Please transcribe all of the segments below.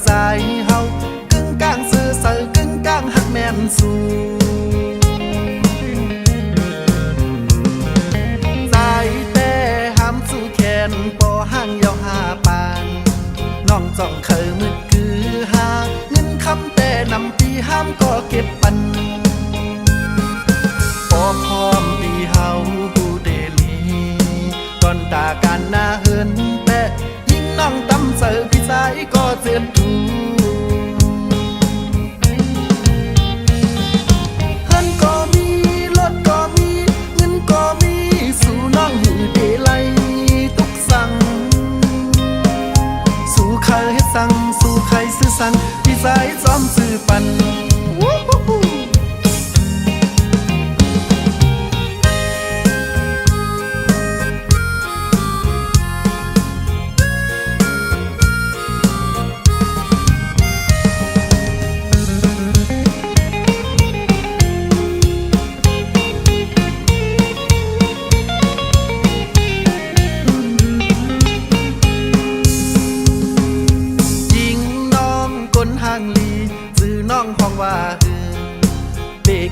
ใจเฮากึ่งกลางซื่อเสือกึ่งกลางหักแม่นสู้ใจแต่ห้ามสู้แขนปอห่างยาวหาปานน้องจ้องเคยมืดคือหาเงินคำแต่นำปีห้ามก็เก็บปันพอพร้อมปีเฮาบูเดลีก่อนตาการหน้าเฮินแต่ยิ่งน้องตำเสือพี่สายก็เจ็บทูเฮินก็มีรถก็มีเงินก็มีสู่น้องหือเดลัยทุกสั่งสู่ใครให้สั่งสู่ใครซื้อสั่งพี่สายซ้อมซื้อปัน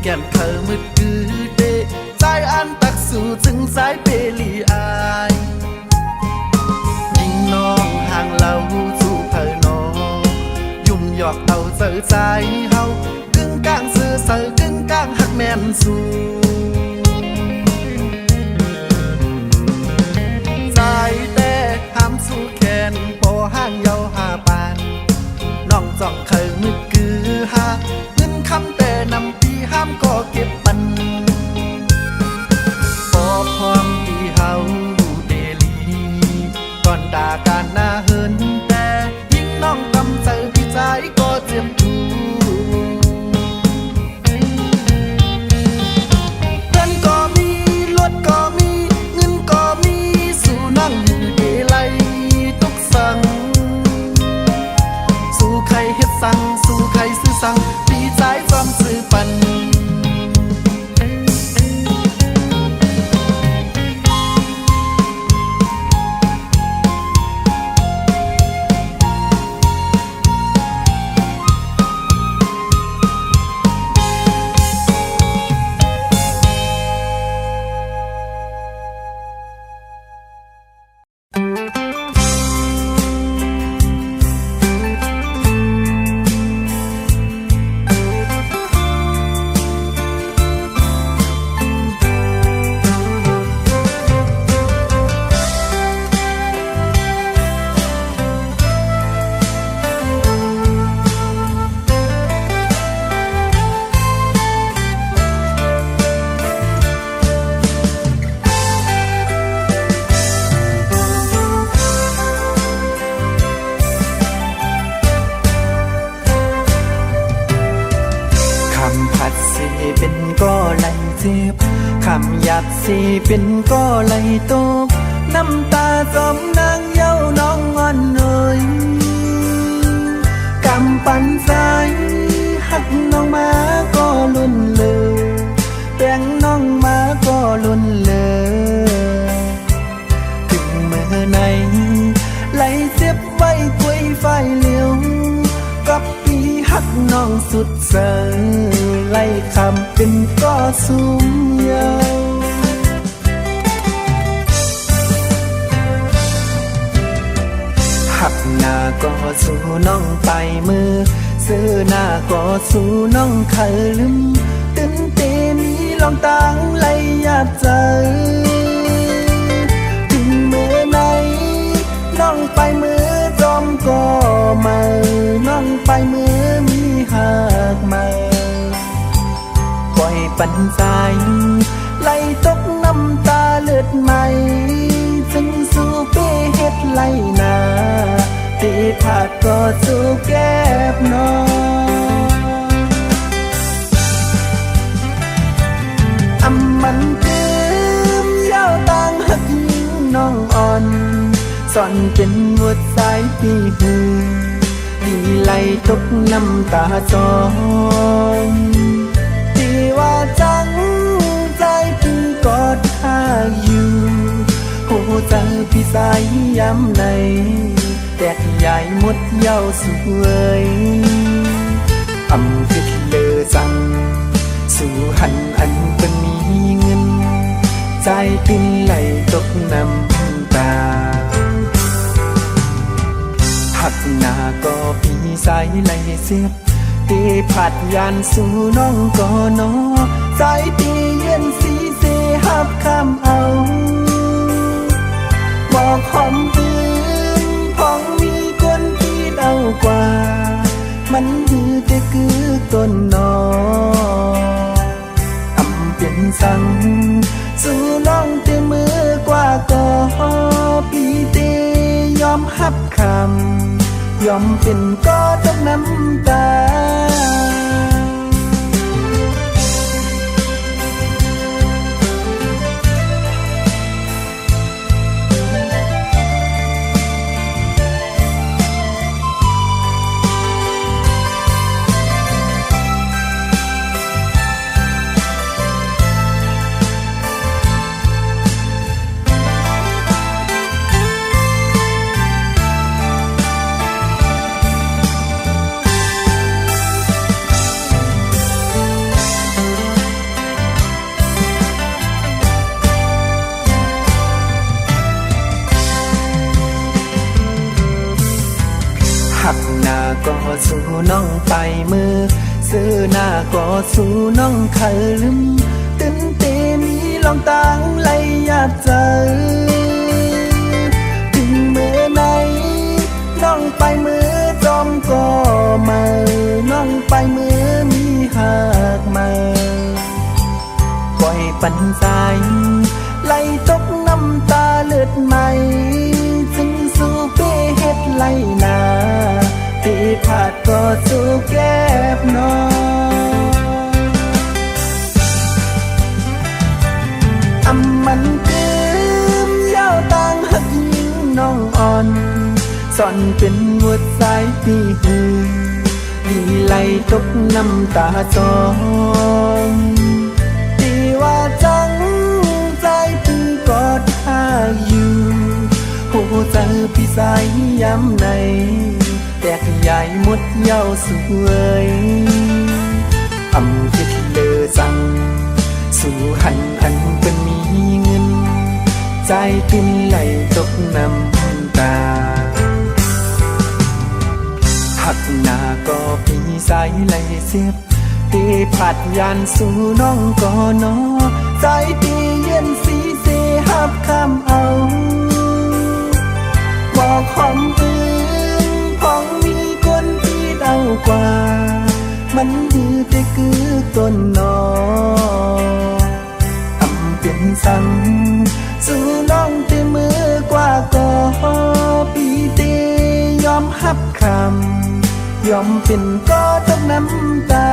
แก้มเธอมืดกือเดใจอันตักสู่ถึงสายเปลีอายยิ่งน้องห่างเราสู่เธอน้องยุ่มหยอกเอาเจอใจเฮากึ่งกลางซื่อเสือกึ่งกลางหักแม่นสู่ใจแต่ห้ามสู่แขนพอห่างยาวหาปานน้องจ้องเคยมืดกือหาเงินคำแต่นำห้ามก็เก็บปันพอพร้อมที่เฮาเดลีก่อนด่าการหน้าเฮินแต่ยิ่งน้องกำใจพี่ใจก็เจ็บทูเงินก็มีรถก็มีเงินก็มีสู่นั่งอยู่เดลัยทุกสั่งสู่ใครเฮ็ดสั่งสู่ใครซื้อสั่งพี่ใจจอมซื้อปันเป็นก็ไหลเจ็บคำหยาบสิเป็นก็ไหลตกน้ำตาจมนางเย้าน้องอ่อนเอ่ยกำปั่นใจหักน้องมาก็ลุ่นเลยแบ่งน้องมาก็ลุ่นเลยถึงเมื่อไหนไหลเจ็บไว้กุยไฟเหลียวกับปีหักน้องสุดเสือไล่คำเป็นก็สูงยาวหักหน้าก็สู่น้องไปมือซื้อหน้าก็สู่น้องเคยลืมตื่นเต้นนี้ลองตั้งไล่ยาใจถึงเมื่อไหนน้องไปมือจอมก็มาน้องไปมือมีหักมาปล่อยปันใจไหลตกน้ำตาเลือดใหม่จึงสู้เปเฮ็ดไหลนาตีผาดก็สู้แก้บน้องอำมันคืมยาวต่างหักยิงน้องอ่อนซ่อนเป็นหัวใจที่หือที่ไหลตกน้ำตาจองที่ว่าจังใจพี่กอดข้าอยู่หัวใจพี่สายย้ำใน แตกใหญ่หมดเย้าสวยอำคือที่เลอสั่งสู่หันอันเป็นมีเงินใจติ้นไหลตกน้ำตาหักหน้าก็ปีสายไหลเสียบตีผัดยานสู่น้องก่อนอสายตีเย็นสีเสหับข้ามเอาบอกหอมอื่นพองมีคนที่เดากว่ามันยือแต่คือต้นนออำเปลี่ยนสั่งสู่น้องเตมือกว่าก็ปีเตยอมหับคำยอมเป็นก็ตกน้ำตาหักหน้าก็สู่น้องไปมือซื้อหน้าก็สู่น้องเคยลืมตื่นเตมีลองต่างไหลยาดใจถึงเมื่อไหนน้องไปมือจอมก็มาน้องไปมือมีหักมาปล่อยปันสายไหลตกน้ำตาเลือดใหม่จึงสู่เป้เฮ็ดไหลนาตีผาดก็สู่แก้บนออำมันคืมเย้าต่างหักยิงน้องอ่อนสอนเป็นหัวใจที่หือดีไหลตกน้ำตาจองตีว่าจังใจพี่กอดท่าอยู่หูเจอพี่สายย้ำในแตกใหญ่หมดเย้าสวยอำคือที่เลอสั่งสู่หันอันเป็นมีเงินใจติ้นไหลตกน้ำตาหักหน้าก็ปีสายไหลเสียบตีผัดยานสู่น้องก่อนอใจตีเย็นสีเสหับข้ามเอาบอกหอมอื่นพองมีคนที่เดากว่ามันยือแต่คือต้นนออำเป็นสั่งสู่น้องเตมือกว่าก็ปีเตยอมหับคำยอมเป็นก็ตกน้ำตา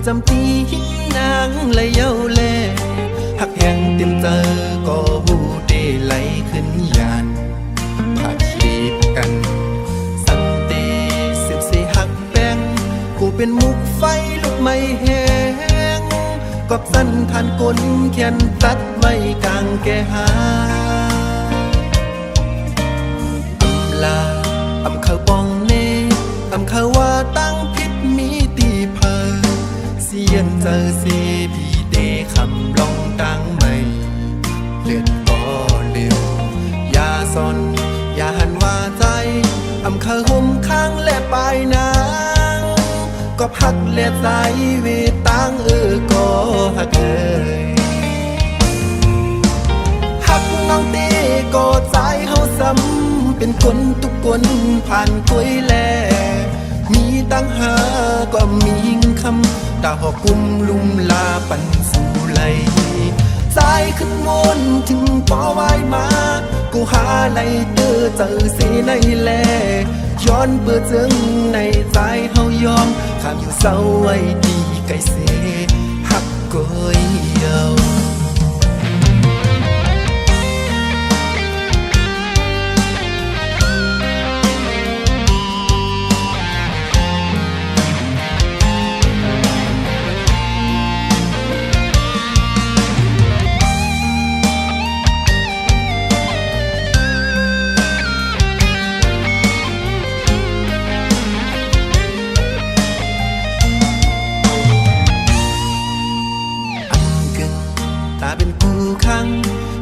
จำปีหินนางและเย้าแลหักแห่งเต็มเจอก็หูเดไหลขึ้นยานผักขีดกันสังเตสิบเสหักแป้งกูเป็นมุกไฟลุกไม่แห้งกอบสั้นทานก้นแขนตัดไว้กลางแก่หาอำลาอำเขาปองเน่อำเขาว่าตั้งพิษมีตีเพอเสียนเจอเสียพี่ เดคำลองตั้งไม่เลือดก็เร็วยาซอนอย่าหันว่าใจอำเคยห่มข้างและปลายนางก็พักและใจเวตังก็หักเลยหักน้องตีก็ใจเฮาซ้ำเป็นคนทุกคนผ่านคุยแลมีตั้งหาก็มีคำตาหอกุมลุมลาปันสู่ไหลสายขึ้นมนถึงปอไว้มากูหาไหลเด้อเจอสีในแลย้อนเบื่อเจิงในใจเฮายอมข้ามอยู่เศร้าไว้ดีไกลเสหักก้อยเยา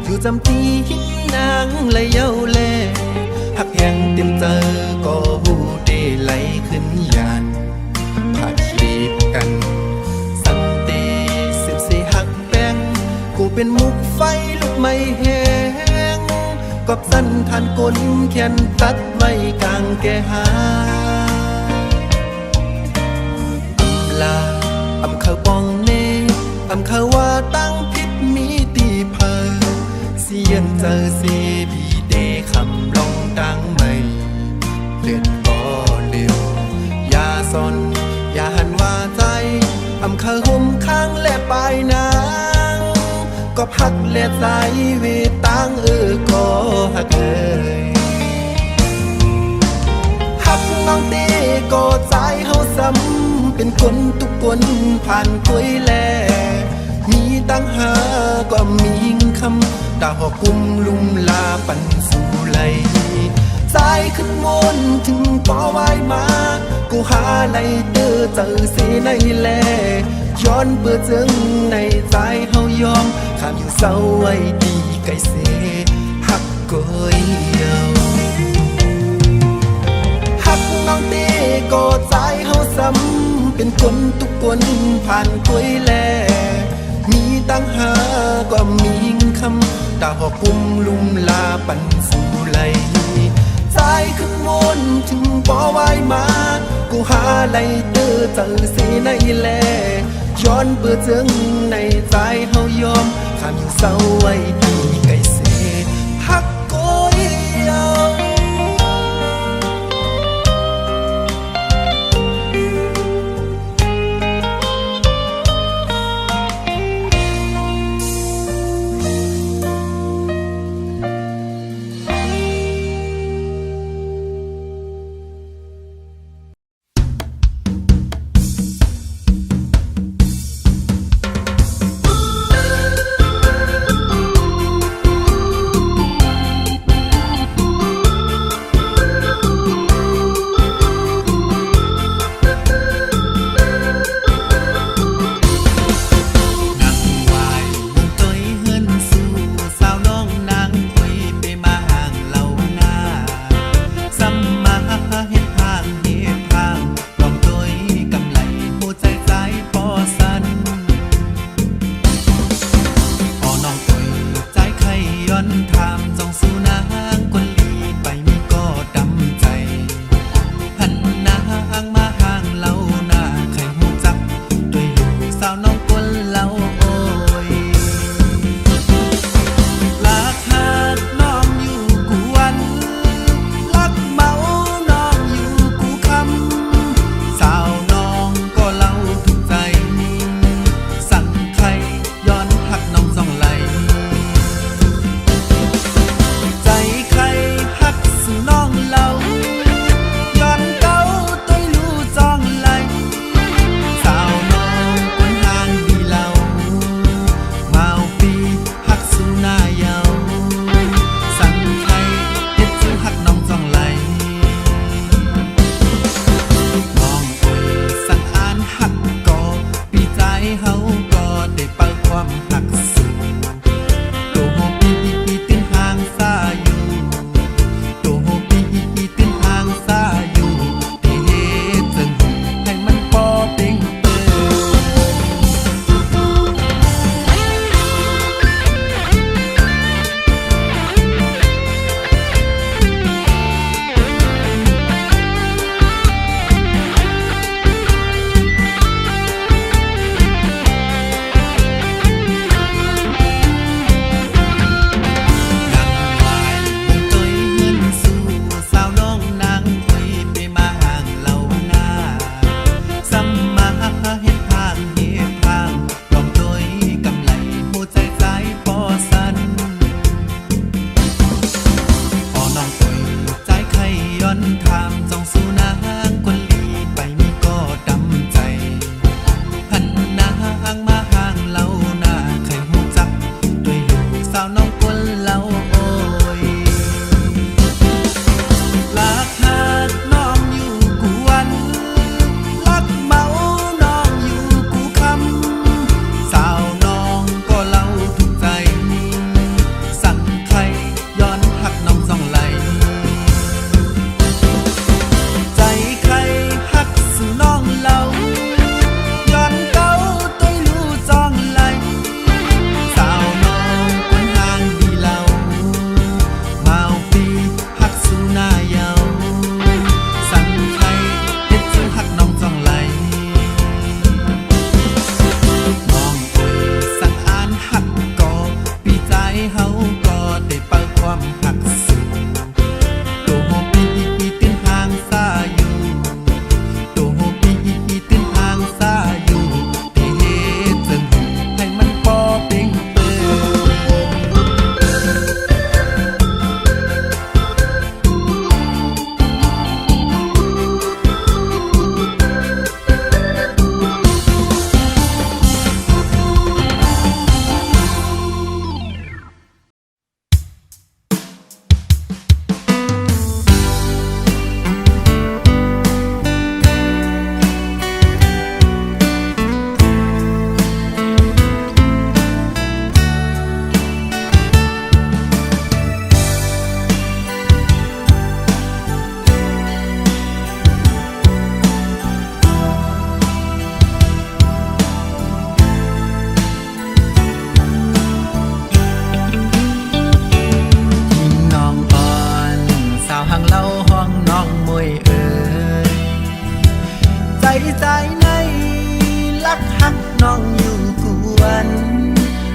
อยู่จำที่หินนางและเย้าแลหักแห่งเต็มเจอก็หูเดไหลขึ้นยานผ่าชีพกันสันเตสิบสี่หักแป้งกูเป็นมุกไฟลุกไม่แห้งกอบสั้นทานก้นแขนตัดไว้กลางแก่หาลาอำเขาปองเนอำเขาว่าตั้งพิษมีตีเพอเสียนเจอสีบีเดคำลองตั้งไม่เลือดก็เร็วยาซอนอย่าหันว่าใจอำเขาห่มข้างและปลายนางก็พักและใจเวตังก็หักเลยหักน้องตีก็ใจเฮาซ้ำเป็นคนทุกคนผ่านคุยแลมีตั้งหาก็มีคำตาหอกุมลุมลาปันสู่ไหลสายขึ้นมนถึงปอไว้มากูหาไหลเด้อเจอสีในแลย้อนเบื่อเจิงในใจเฮายอมข้ามอยู่เศร้าไว้ดีไกลเสหักก้อยเยาหักน้องตีก็ใจเฮาซ้ำเป็นคนทุกคนผ่านคุยแลมีตั้งหาก็มีคำตาหอกุมลุมลาปันสู่ไหลสายขึ้นมนถึงปอไว้มากูหาไหลเด้อเจอสีในแลย้อนเบื่อเจิงในใจเฮายอมข้ามอยู่เศร้าไว้ดีไกลเสหักก้อยเยา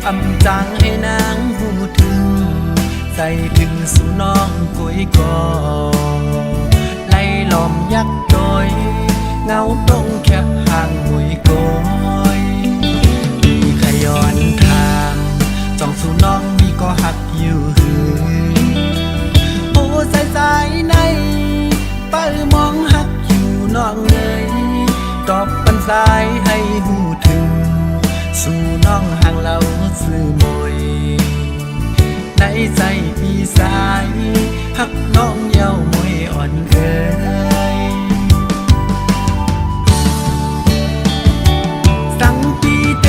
อำจางให้นางหูถึงใส่ถึงสู่น้องกุยกอไล่ล้อมยักโดยเงาตรงแคบห่างหวยโกยมีขย้อนทางจ้องสู่น้องมีก็หักอยู่หือโอ้สายในเป้ามองหักอยู่น้องเลยตอบปันสายให้หูถึงสู่น้องห่างเราซื่อมวยในใจพี่สายหักน้องเย้ามวยอ่อนเอ่ยสังปีเต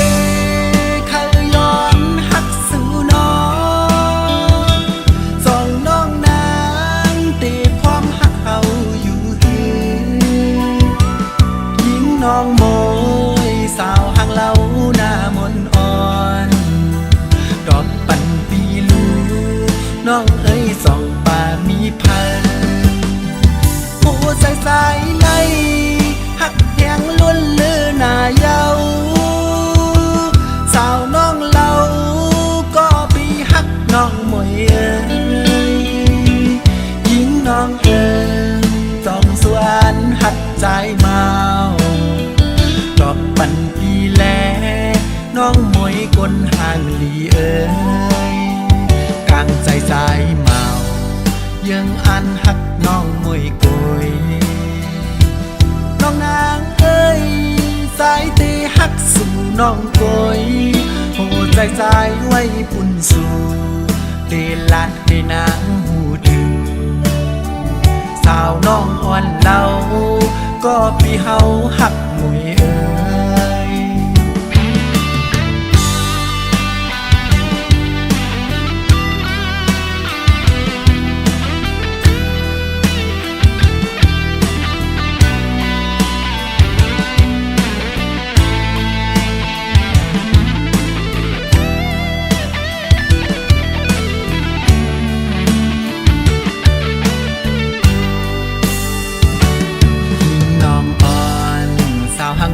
เคยย้อนหักสู่น้องสองน้องนางตีพร้อมหักเอาอยู่หือหญิงน้องโมยสาวห่างเราหน้ามนอ่อนดอกปันปีลูน้องเอ้ยสองป่ามีพันผู้สายในหักแหงล้วนเลือหน้าเยาสาวน้องเล่าก็ปีหักน้องมวยเอ้ยหญิงน้องเอ้ยจ้องสวนหักใจเมาดอกปันปีแลน้องมวยกลห่างลีเอ้ยกลางใจสายเมายังอันหักน้องมวยโกยน้องนางเอ้ยสายตีหักสู่น้องโกยโหใจสายไว้ปุ่นสู่เดลัดให้นางหูถึงสาวน้องอ่อนเล่าก็พี่เฮาหักมวยเอ้ย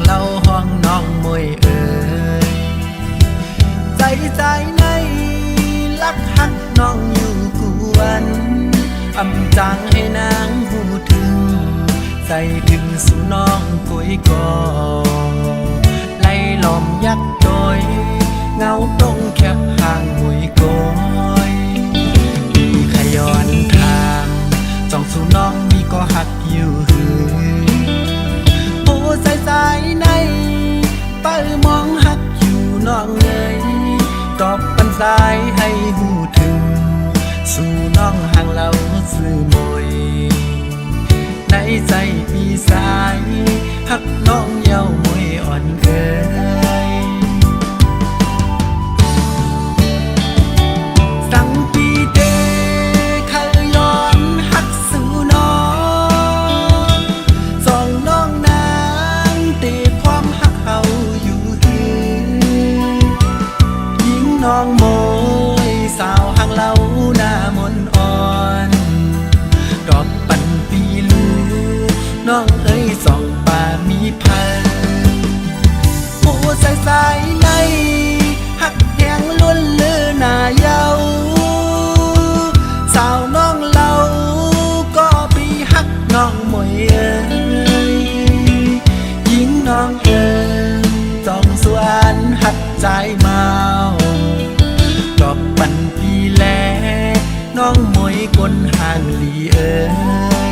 เล่าห้องน้องมวยเอ่ยใจในลักหักน้องอยู่กวนอำจางให้นางหูถึงใส่ถึงสู่น้องกุยกอไล่ล้อมยักโดยเงาตรงแคบห่างหวยโกยมีขย้อนทางจ้องสู่น้องมีก็หักอยู่หือโอ้สายในเป้ามองหักอยู่น้องเลยตอบปันสายให้หูถึงสู่น้องห่างเราซื่อมวยในใจพี่สายหักน้องเย้ามวยอ่อนเอ่ยสังปีเตเคยย้อนหักสู่น้องสองน้องนางตีพร้อมหักเอาอยู่หือหญิงน้องโมยสาวห่างเราหน้ามนอ่อนดอกปันปีลูน้องเอ้ยสองป่ามีพันผู้สายในหักแหงล้วนเลือหน้าเยาสาวน้องเล่าก็ปีหักน้องมวยเอ้ยหญิงน้องเอ้ยจ้องสวนหักใจเมาดอกปันปีแลน้องมวยกลห่างลีเอ้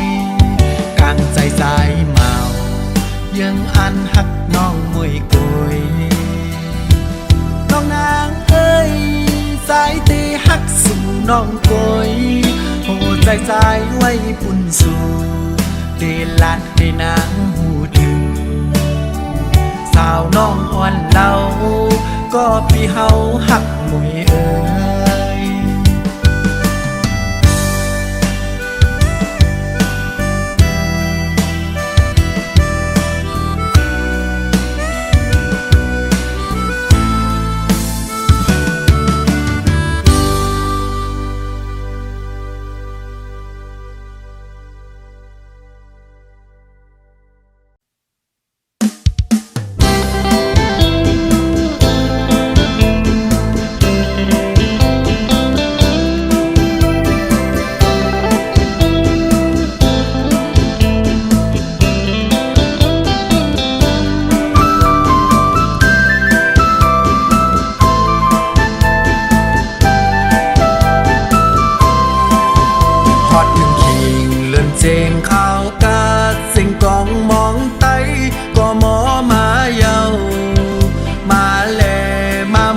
ยกลางใจสายเมายังอันหักน้องมวยโกยน้องนางเอ้ยสายตีหักสู่น้องโกยโหใจสายไว้ปุ่นสู่เดลัดให้นางหูถึงสาวน้องอ่อนเล่าก็พี่เฮาหักมวยเอ้ย เ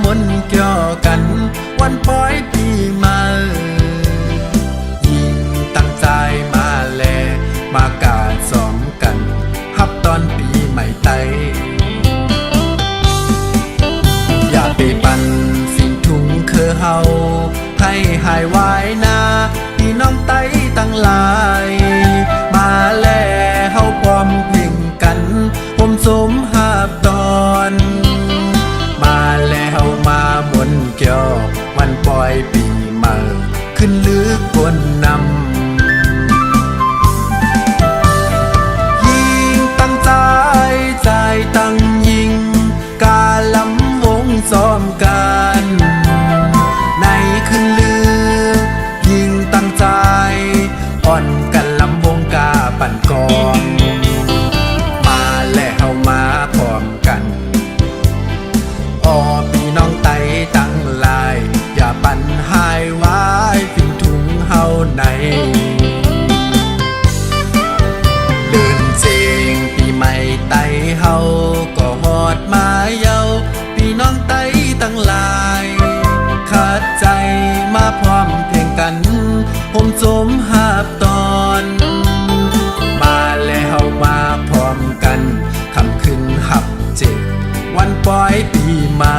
มนเกี่ยวกันวันปล่อยปีมายิ่งตั้งใจมาแลมากาดสอมกันฮับตอนปีใหม่ไตอย่าไปปั่นสิ่งทุงคือเฮาให้หายไว้นาพี่น้องไต้ตั้งหลายมาแลเฮาพร้อมเพ่งกันผมสมหาบตอนมาแล้วมามนเกี่ยววันปล่อยปีใหม่ขึ้นลึกบนนำยิ่งตั้งใจใจตั้งยิงกาลำวงซ้อมกันในขึ้นลือยิ่งตั้งใจอ่อนกันลำวงกาปั่นกองมาแล้วมาพร้อมกันอ้อพี่น้องไต้ตั้งหลายอย่าปั่นหายไว้ฟินถุงเฮาในเดินเจงปีใหม่ไต้เฮาก็ฮอดมาเยาพี่น้องไต้ตั้งหลายขาดใจมาพร้อมเพลงกันผมสมหาบตอนมาแล้วมาพร้อมกันคำขึ้นหับเจ็บวันปล่อยปีใหม่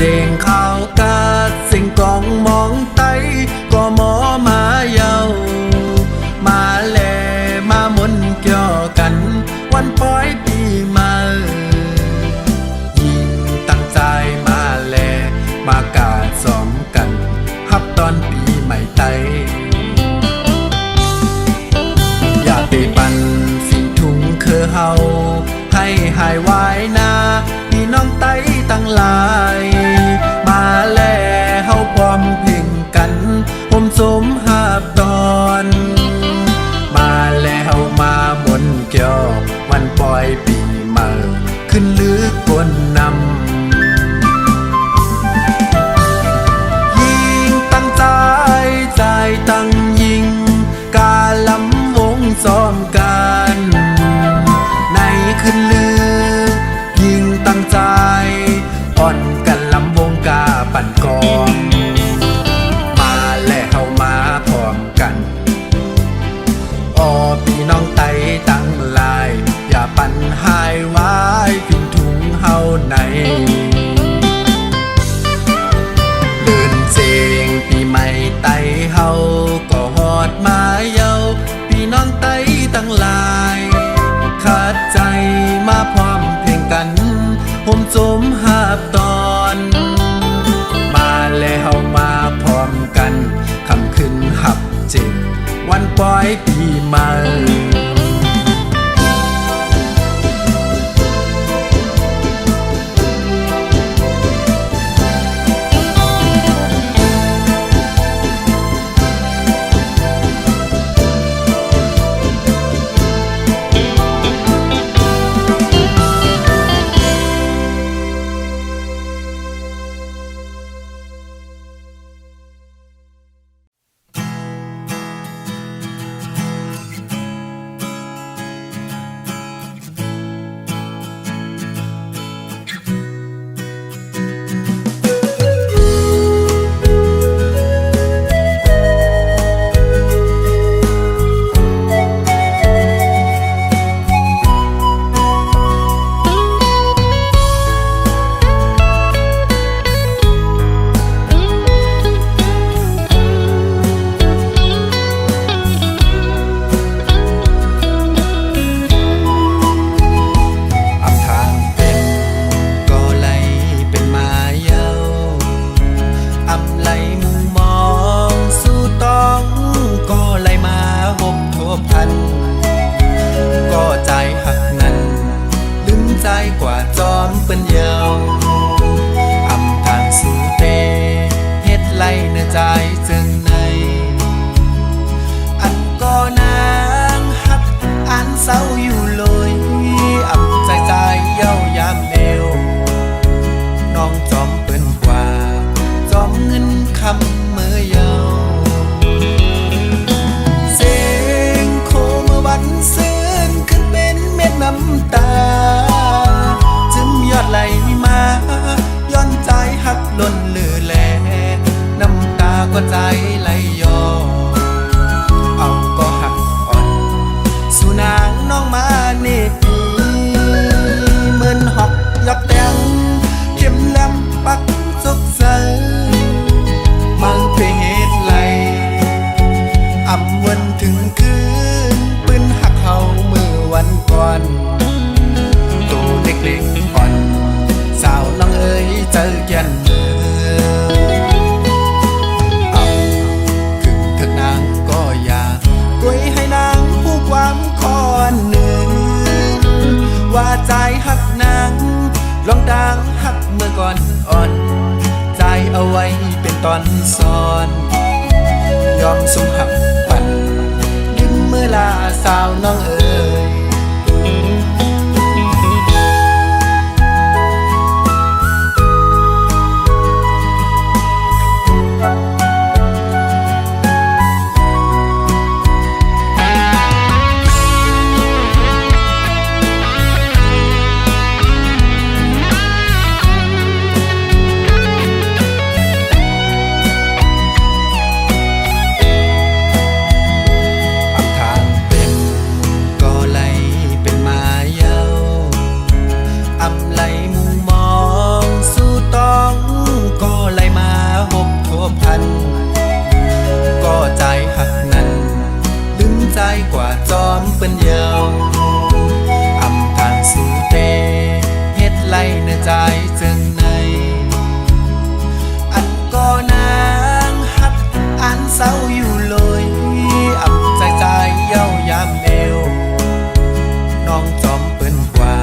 เสียงข่าวกาดเสียงกองมองไต้ก็หมอมาเยามาแลมามนเกี่ยวกันวันปล่อยปีมายิ่งตั้งใจมาแลมากาดสอมกันฮับตอนปีใหม่ไต้อย่าไปปั่นสิ่งทุงคือเฮาให้หายไว้นาพี่น้องไต้ตั้งหลายมาแลเฮาพร้อมเพ่งกันผมสมหาบตอนมาแล้วมามนเกี่ยววันปล่อยปีใหม่ขึ้นลึกบนนำยิ่งตั้งใจใจตั้งยิงกาลำวงซ้อมกันในขึ้นลือยิ่งตั้งใจอ่อนกันลำวงกาปั่นกองมาแล้วมาพร้อมกันอ้อพี่น้องไต้ตั้งหลายอย่าปั่นหายไว้ฟินถุงเฮาในเดินเจงปีใหม่ไต้เฮาก็ฮอดมาเยาพี่น้องไต้ตั้งหลายขาดใจมาพร้อมเพลงกันผมสมหาบตอนมาแล้วมาพร้อมกันคำขึ้นหับเจ็บวันปล่อยปีใหม่ คืนปืนหักเฮามือวันก่อนตัวเล็กๆอ่อนสาวน้องเอ๋ยเจอแก่นเมืเอาขึ้นถึกนางก็อยากกวยให้นางผู้ความคอนหนึ่งว่าใจหักนางลองดังหักเมื่อก่อนอ่อนใจเอาไว้เป็นตอนซ้อนยอมสุ่มหักปันลืมเมื่อลาสาวน้องเอ๋ยกว่าจอมเป็นเยาวอำทางสู่เตเฮ็ดไล่เนื้อใจจึงในอันก็นางหักอันเศร้าอยู่เลยอำใจเย้ายามเอวน้องจอมเปิ้นกว่า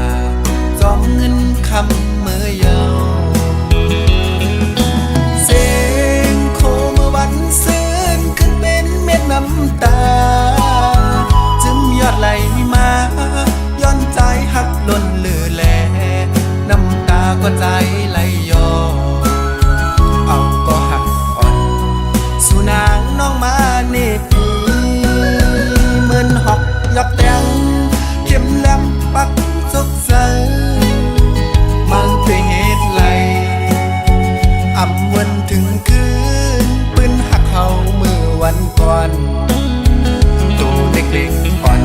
จอมเงินคำเมื่อเยาวเสียงโคเมื่อวันซื่นขึ้นเป็นเม็ดน้ำตายอดไหลมาย้อนใจหักล้นเลือแลน้ำตาก็ใจไหลย้อนเอาก็หักอ่อนสู่นางน้องมาเนปีเหมือนหอกยอกแตงเข็มแหลมปักสดใสมันเป็นเหตุไหลอำวันถึงคืนปืนหักเฮาเมื่อวันก่อนตัวเล็กๆอ่อน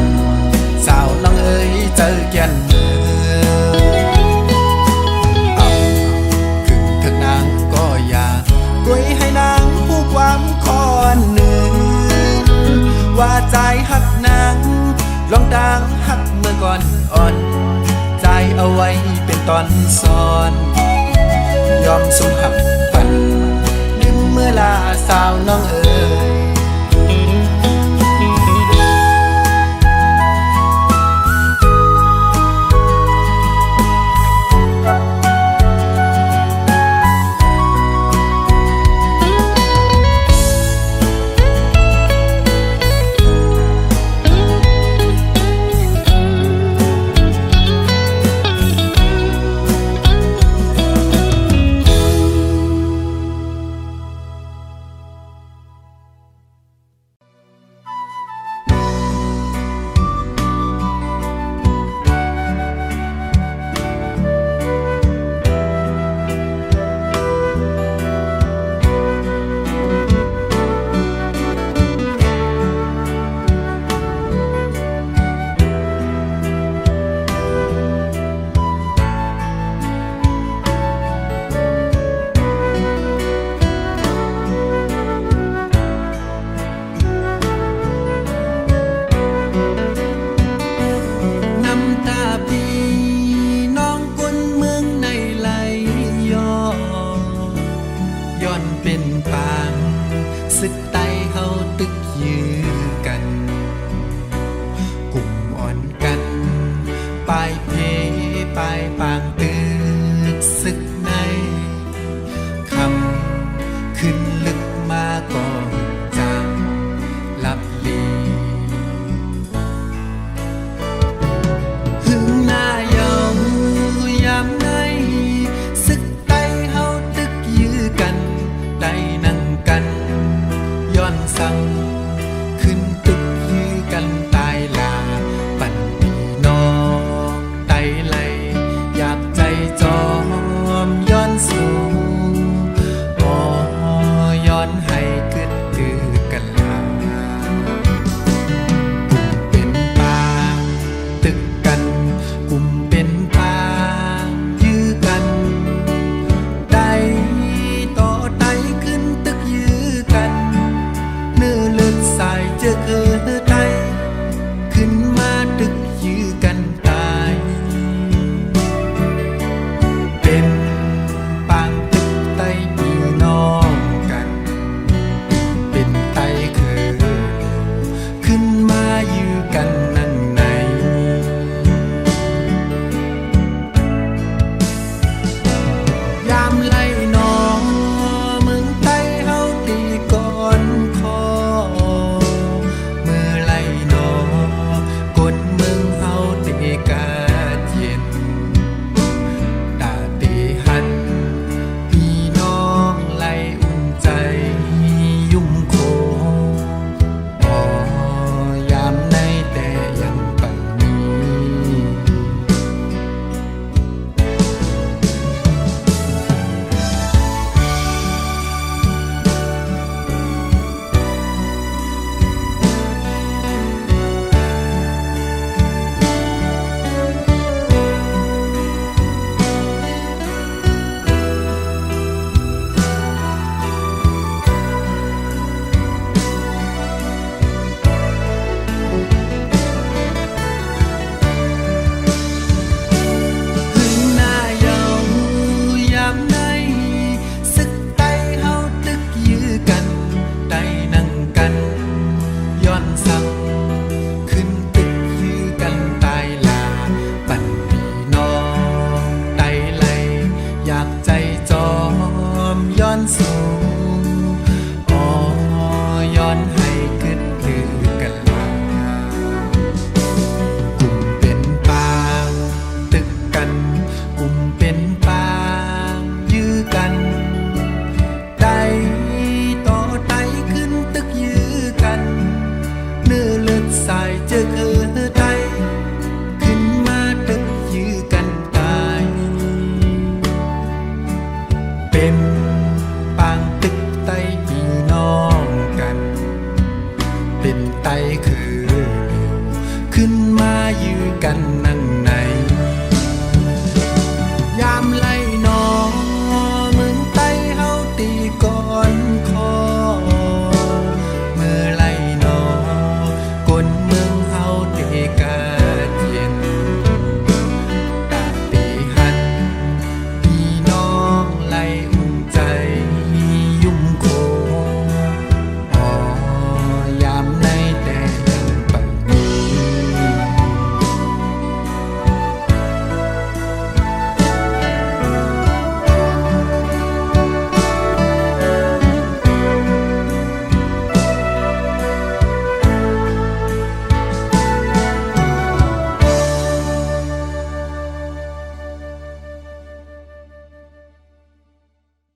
สาวน้องเอ๋ยเจอแก่นเมืเอาขึ้นถึกนางก็อยากกวยให้นางผู้ความคอนหนึ่งว่าใจหักนางลองดังหักเมื่อก่อนอ่อนใจเอาไว้เป็นตอนซ้อนยอมสุ่มหักปันลืมเมื่อลาสาวน้องเอ๋ย กันนะ